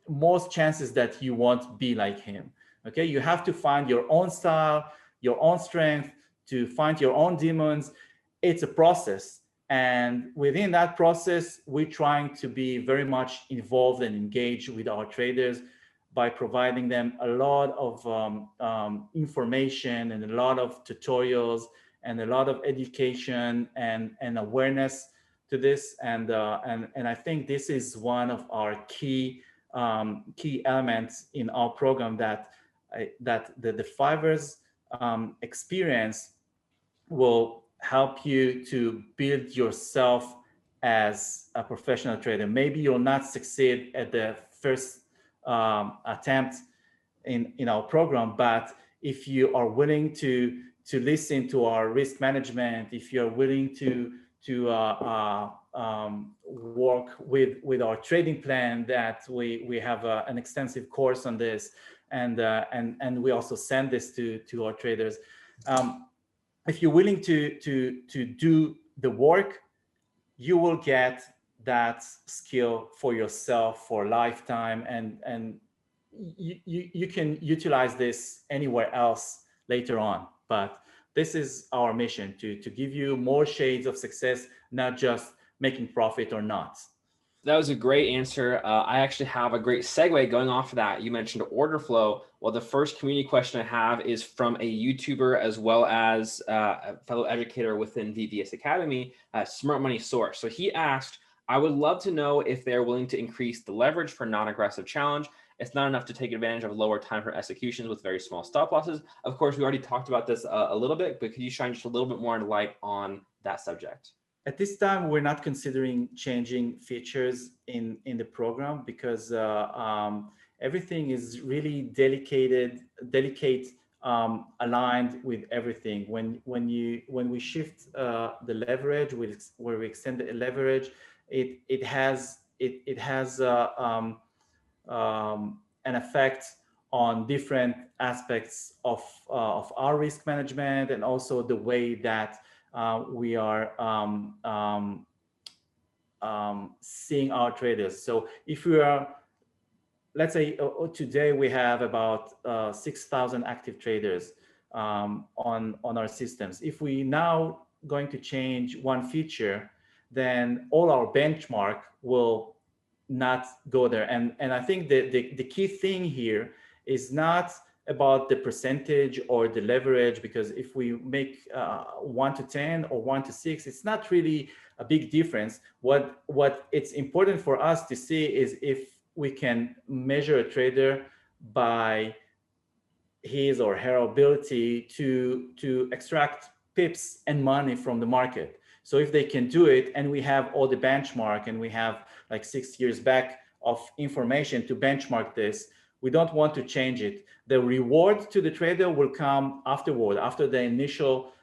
most chances that you won't be like him. Okay, you have to find your own style, your own strength, to find your own demons. It's a process, and within that process, we're trying to be very much involved and engaged with our traders by providing them a lot of information and a lot of tutorials and a lot of education and awareness to this. And I think this is one of our key elements in our program, that the Fivers experience will help you to build yourself as a professional trader. Maybe you'll not succeed at the first attempt in our program, but if you are willing to listen to our risk management, if you're willing to work with our trading plan, that we have an extensive course on this, and we also send this to our traders. If you're willing to do the work, you will get that skill for yourself for a lifetime, and you can utilize this anywhere else later on. But this is our mission, to give you more shades of success, not just making profit or not. That was a great answer. I actually have a great segue going off of that. You mentioned order flow. Well, the first community question I have is from a YouTuber as well as a fellow educator within VBS Academy, Smart Money Source. So he asked, I would love to know if they're willing to increase the leverage for non-aggressive challenge. It's not enough to take advantage of lower time for executions with very small stop losses. Of course, we already talked about this a little bit, but could you shine just a little bit more light on that subject? At this time, we're not considering changing features in the program because everything is really delicate, aligned with everything. When we shift the leverage, where we extend the leverage, it has an effect on different aspects of our risk management and also the way that we are seeing our traders. So if we are, let's say today we have about 6,000 active traders on our systems. If we now going to change one feature, then all our benchmark will not go there. And I think the key thing here is not about the percentage or the leverage, because if we make 1 to 10 or 1 to 6, it's not really a big difference. What it's important for us to see is if we can measure a trader by his or her ability to extract pips and money from the market. So if they can do it, and we have all the benchmark, and we have like 6 years back of information to benchmark this, we don't want to change it. The reward to the trader will come afterward, after the initial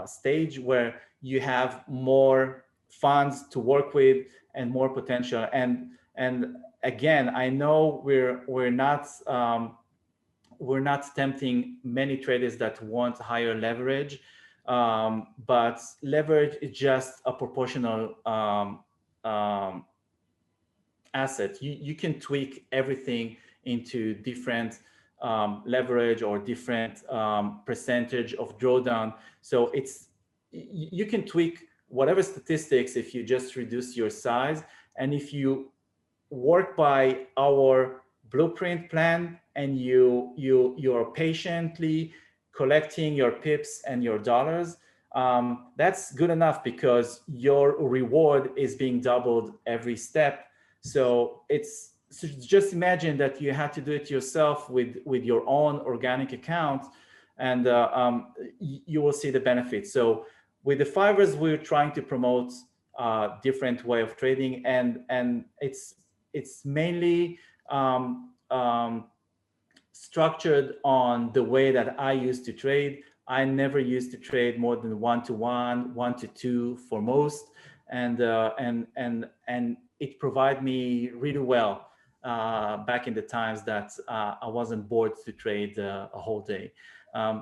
stage where you have more funds to work with and more potential. And again, I know we're not tempting many traders that want higher leverage, but leverage is just a proportional asset. You can tweak everything into different leverage or different percentage of drawdown. So you can tweak whatever statistics if you just reduce your size. And if you work by our blueprint plan and you're patiently collecting your pips and your dollars, that's good enough, because your reward is being doubled every step. So just imagine that you had to do it yourself with your own organic account, and you will see the benefits. So with the Fivers, we're trying to promote a different way of trading, and it's mainly structured on the way that I used to trade. I never used to trade more than 1 to 1, 1 to 2 for most, and it provided me really well back in the times that I wasn't bored to trade a whole day.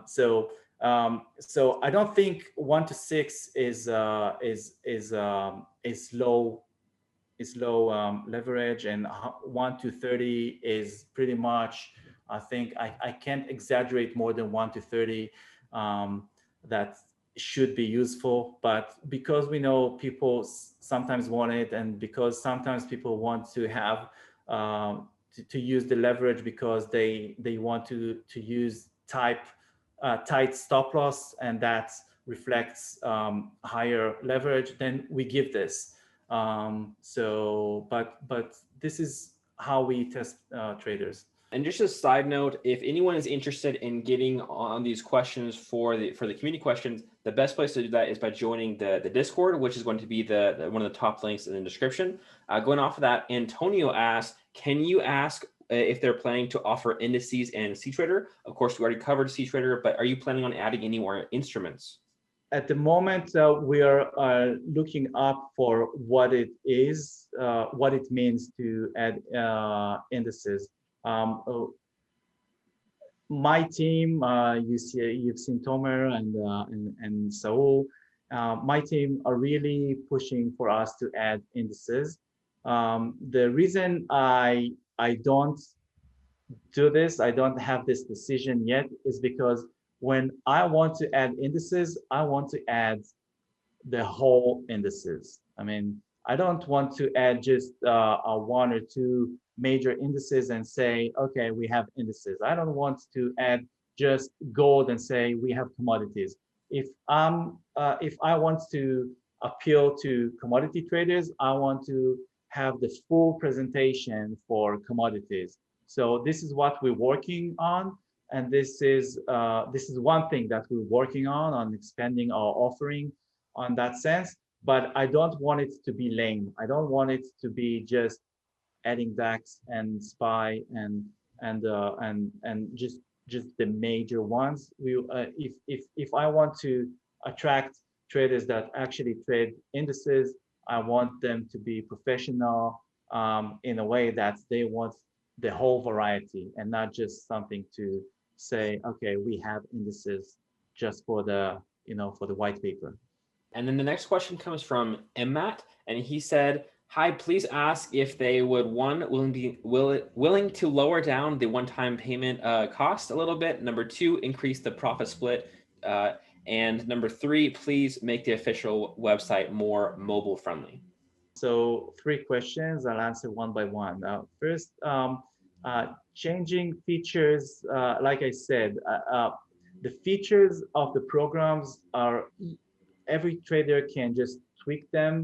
So I don't think 1 to 6 is low leverage, and 1 to 30 is pretty much, I think I can't exaggerate more than 1 to 30 that should be useful. But because we know people sometimes want it, and because sometimes people want to have to use the leverage because they want to use tight stop loss, and that reflects higher leverage, then we give this. But this is how we test traders. And just a side note, if anyone is interested in getting on these questions for the community questions, the best place to do that is by joining the Discord, which is going to be the one of the top links in the description. Going off of that, Antonio asked, can you ask if they're planning to offer indices and cTrader? Of course, we already covered cTrader, but are you planning on adding any more instruments? At the moment, we are looking up for what it is, what it means to add indices. My team, you've seen Tomer and Saul. My team are really pushing for us to add indices. The reason I don't do this, I don't have this decision yet, is because when I want to add indices, I want to add the whole indices. I mean, I don't want to add just one or two major indices and say, okay, we have indices. I don't want to add just gold and say we have commodities. If I want to appeal to commodity traders, I want to have the full presentation for commodities. So this is what we're working on, and this is one thing that we're working on expanding our offering on that sense. But I don't want it to be lame. I don't want it to be just adding DAX and SPY and just the major ones. If I want to attract traders that actually trade indices, I want them to be professional in a way that they want the whole variety and not just something to say, okay, we have indices just for the for the white paper. And then the next question comes from Emmat, and he said, "Hi, please ask if they would willing to lower down the one-time payment cost a little bit. Number two, increase the profit split, and number three, please make the official website more mobile friendly." So three questions. I'll answer one by one. First, changing features. Like I said, the features of the programs are every trader can just tweak them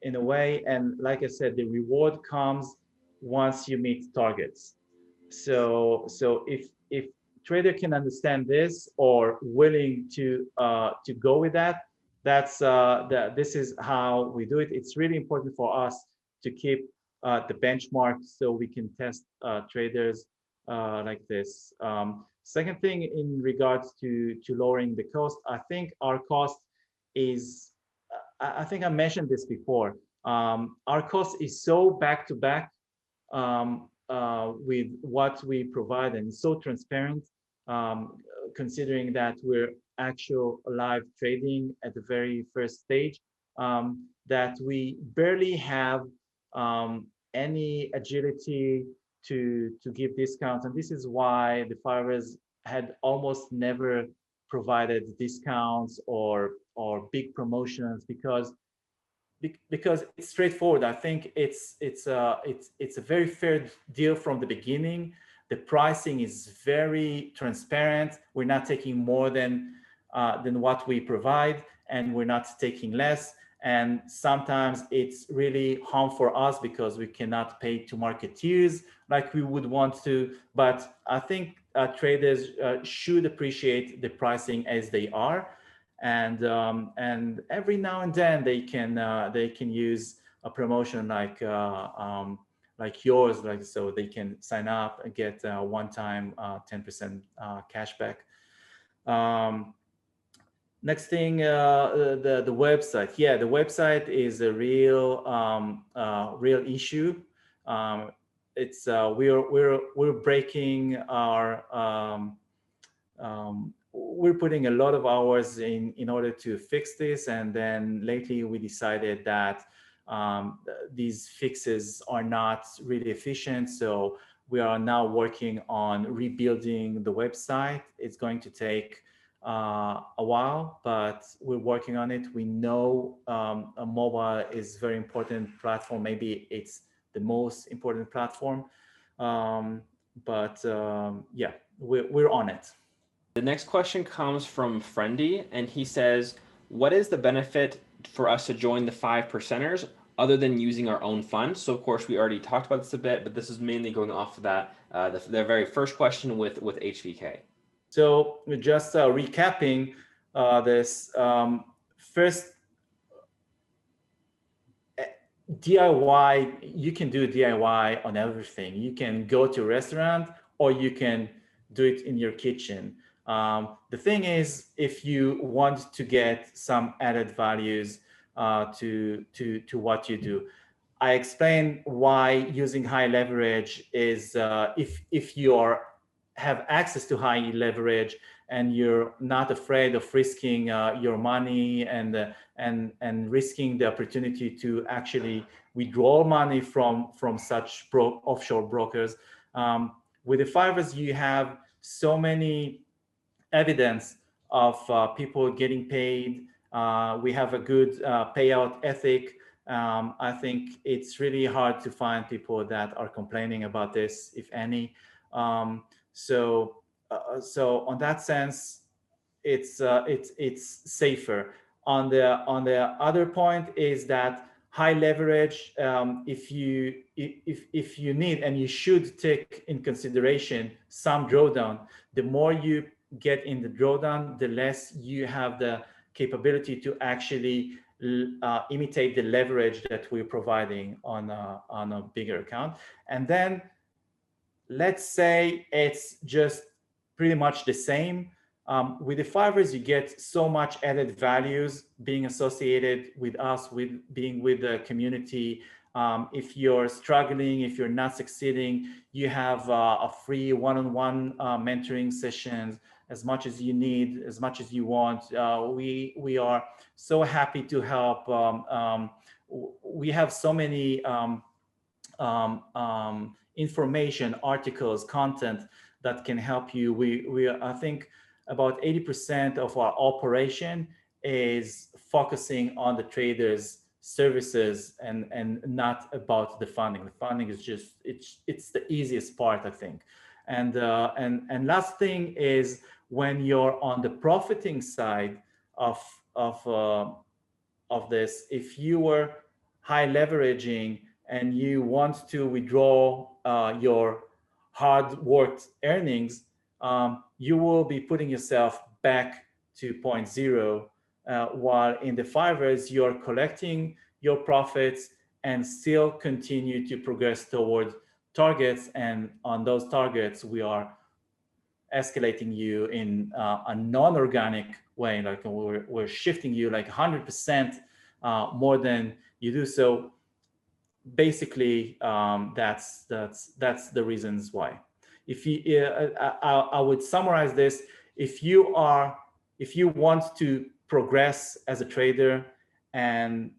in a way. And like I said, the reward comes once you meet targets. So if trader can understand this or willing to go with that, this is how we do it. It's really important for us to keep the benchmark so we can test traders like this. Second thing, in regards to lowering the cost, I think our cost is, I think I mentioned this before. Our cost is so back to back with what we provide and so transparent, considering that we're actual live trading at the very first stage, that we barely have any agility to give discounts. And this is why the firers had almost never provided discounts or big promotions, because it's straightforward. I think it's a very fair deal from the beginning. The pricing is very transparent. We're not taking more than what we provide, and we're not taking less. And sometimes it's really harm for us because we cannot pay to marketeers like we would want to. But I think traders should appreciate the pricing as they are. And every now and then they can use a promotion like yours, like, so they can sign up and get one-time 10% cashback. Next thing, the website. Yeah, the website is a real real issue. It's we're breaking our we're putting a lot of hours in order to fix this, and then lately we decided that these fixes are not really efficient. So we are now working on rebuilding the website. It's going to take a while, but we're working on it. We know a mobile is very important platform. Maybe it's the most important platform, but yeah, we're on it. The next question comes from Friendy, and he says, "What is the benefit for us to join the 5%ers other than using our own fund?" So of course we already talked about this a bit, but this is mainly going off of that their very first question with HVK. So just recapping this, first, DIY, you can do DIY on everything. You can go to a restaurant or you can do it in your kitchen. The thing is, if you want to get some added values to what you do, I explained why using high leverage is, if you have access to high leverage and you're not afraid of risking your money and risking the opportunity to actually withdraw money from such offshore brokers. With the firers, you have so many evidence of people getting paid. We have a good payout ethic. I think it's really hard to find people that are complaining about this, if any. So on that sense, it's safer. On the other point is that high leverage, if you need and you should take in consideration some drawdown, the more you get in the drawdown, the less you have the capability to actually imitate the leverage that we're providing on a bigger account. And then let's say it's just pretty much the same. With the Fivers, you get so much added values being associated with us, with being with the community. If you're struggling, if you're not succeeding, you have a free one-on-one mentoring sessions as much as you need, as much as you want. We are so happy to help. We have so many information, articles, content that can help you. I think about 80% of our operation is focusing on the traders' services and not about the funding. The funding is just it's the easiest part, I think. And last thing is, when you're on the profiting side of this, if you were high leveraging and you want to withdraw your hard worked earnings, you will be putting yourself back to point zero, while in the Fivers, you're collecting your profits and still continue to progress toward targets. And on those targets, we are escalating you in a non-organic way, like we're shifting you like 100% more than you do. So basically, that's the reasons why. If you, I would summarize this: if you want to progress as a trader and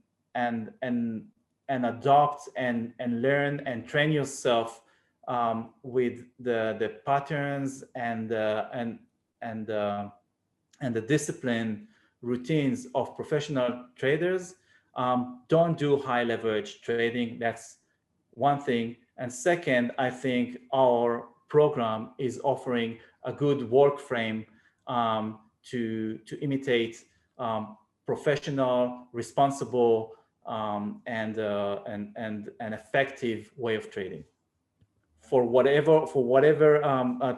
adopt and learn and train yourself with the patterns and the discipline routines of professional traders, don't do high leverage trading. That's one thing. And second, I think our program is offering a good work frame to imitate professional, responsible, and an effective way of trading for whatever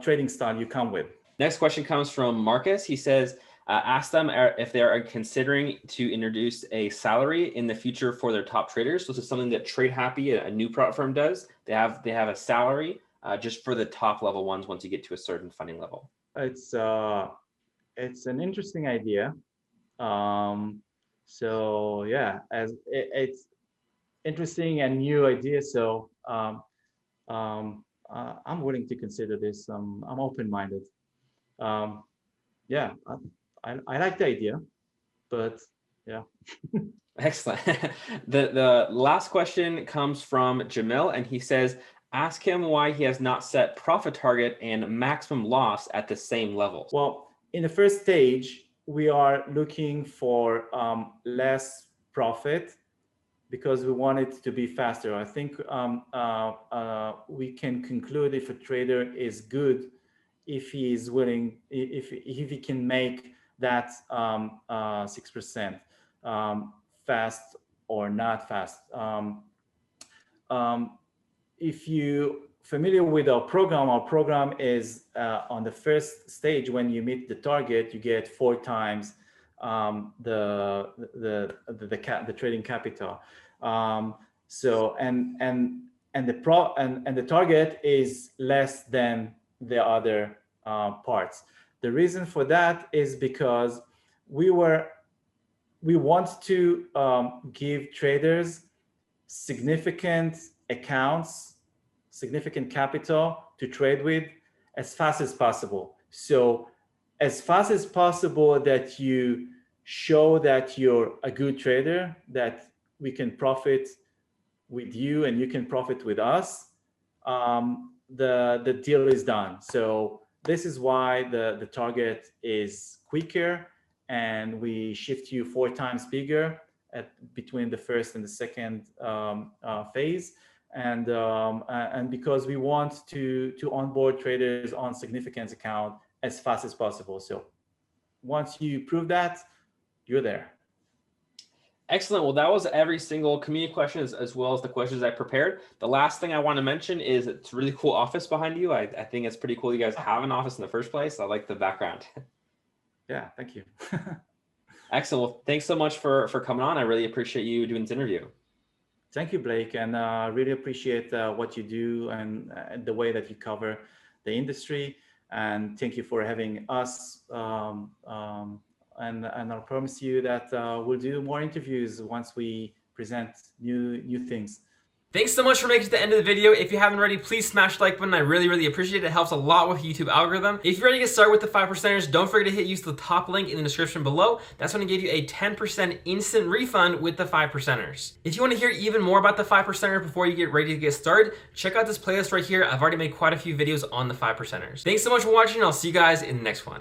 trading style you come with. Next question comes from Marcus. He says, ask them if they are considering to introduce a salary in the future for their top traders. So this is something that Trade Happy, a new platform, does. They have a salary just for the top level ones once you get to a certain funding level. It's an interesting idea. So yeah, as it's interesting and new idea. So I'm willing to consider this. I'm open-minded. Yeah, I like the idea, but yeah. Excellent. The last question comes from Jamil, and he says, ask him why he has not set profit target and maximum loss at the same levels. Well, in the first stage, we are looking for less profit because we want it to be faster. I think we can conclude if a trader is good, if he is willing, if he can make that 6% fast or not fast. If you familiar with our program is on the first stage. When you meet the target, you get 4 times the trading capital. So the target is less than the other parts. The reason for that is because we want to give traders significant accounts, significant capital to trade with as fast as possible. So as fast as possible that you show that you're a good trader, that we can profit with you and you can profit with us, the deal is done. So this is why the target is quicker and we shift you 4 times bigger between the first and the second phase. And because we want to onboard traders on significance account as fast as possible. So once you prove that, you're there. Excellent. Well, that was every single community question as well as the questions I prepared. The last thing I want to mention is it's a really cool office behind you. I think it's pretty cool you guys have an office in the first place. I like the background. Yeah, thank you. Excellent. Well, thanks so much for coming on. I really appreciate you doing this interview. Thank you, Blake, and really appreciate what you do and the way that you cover the industry. And thank you for having us. And I'll promise you that we'll do more interviews once we present new things. Thanks so much for making it to the end of the video. If you haven't already, please smash the like button. I really appreciate it. It helps a lot with the YouTube algorithm. If you're ready to get started with the 5%ers, don't forget to use the top link in the description below. That's going to give you a 10% instant refund with the 5%ers. If you want to hear even more about the 5%er before you get ready to get started, check out this playlist right here. I've already made quite a few videos on the 5%ers. Thanks so much for watching. I'll see you guys in the next one.